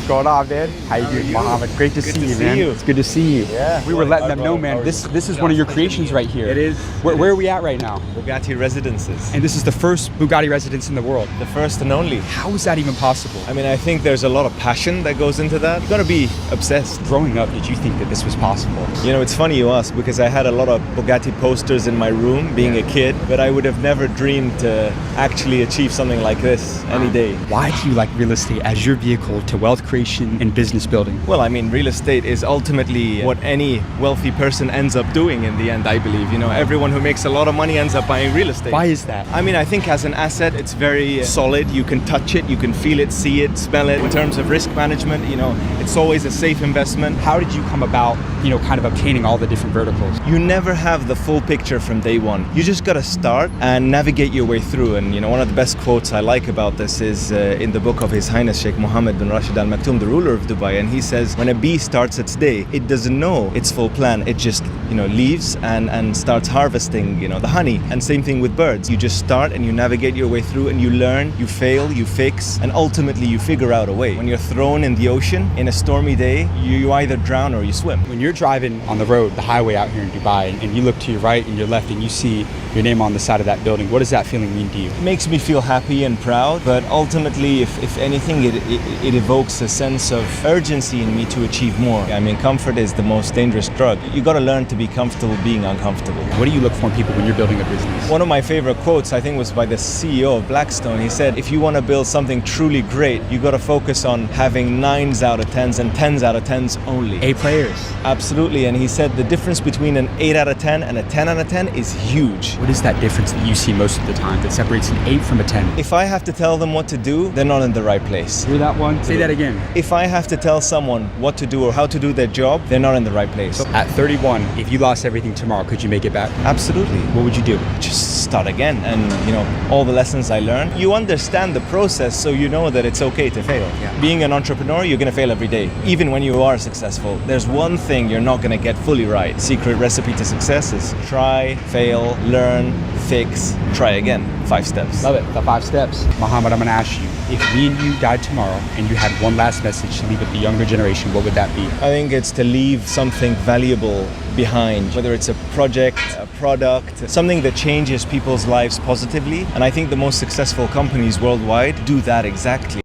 going on, man? How you doing, Mohammed? Great to see you, man. It's good to see you. Yeah. We were letting them know, man. This is one of your creations right here. It is. Where are we at right now? Bugatti Residences. And this is the first Bugatti residence in the world. The first and only. How is that even possible? I mean, I think there's a lot of passion that goes into that. You've got to be obsessed. Growing up, did you think that this was possible? You know, it's funny you ask because I had a lot of Bugatti posters in my room being a kid, but I would have never dreamed to actually achieve something like this any day. Why do you like real estate as your vehicle to wealth creation and business building? Well, I mean, real estate is ultimately what any wealthy person ends up doing in the end, I believe. You know, everyone who makes a lot of money ends up buying real estate. Why is that? I mean, I think as an asset, it's very solid. You can touch it, you can feel it, see it, smell it. In terms of risk management, you know, it's always a safe investment. How did you come about, you know, kind of obtaining all the different verticals? You never have the full picture from day one. You just got to start and navigate your way through. And, you know, one of the best quotes I like about this is in the book of His Highness Sheikh Mohammed bin Rashid Al Maktoum, the ruler of Dubai. And he says, when a bee starts its day, it doesn't know its full plan. It just, you know, leaves and starts harvesting, you know, the honey. And same thing with birds. You just start and you navigate your way through and you learn, you fail, you fix, and ultimately you figure out a way. When you're thrown in the ocean in a stormy day, you either drown or you swim. When you're driving on the road, the highway out here in Dubai, and you look to your right and your left and you see your name on the side of that building, what does that feeling mean to you? It makes me feel happy and proud, but ultimately, if anything, it evokes a sense of urgency in me to achieve more. I mean, comfort is the most dangerous drug. You got to learn to be comfortable being uncomfortable. What do you look for in people when you're building a business? One of my favorite quotes, I think, was by the CEO of Blackstone. He said, if you want to build something truly great, you got to focus on having 9s out of 10s and 10s out of 10s only. A players. Absolutely. And he said the difference between an 8 out of 10 and a 10 out of 10 is huge. What is that difference that you see most of the time that separates an 8 from a 10? If I have to tell them what to do, they're not in the right place. Hear that one? Say that again. If I have to tell someone what to do or how to do their job, they're not in the right place. At 31, if you lost everything tomorrow, could you make it back? Absolutely. What would you do? Just start again. And, you know, all the lessons I learned, you understand the process so you know that it's okay to fail. Yeah. Being an entrepreneur, you're going to fail every day. Even when you are successful, there's one thing you're not going to get fully right. Secret recipe to success is try, fail, learn, fix, try again. 5 steps. Love it. The 5 steps. Mohammed, I'm going to ask you, if me and you died tomorrow and you had one last message to leave with the younger generation, what would that be? I think it's to leave something valuable behind, whether it's a project, a product, something that changes people's lives positively. And I think the most successful companies worldwide do that exactly.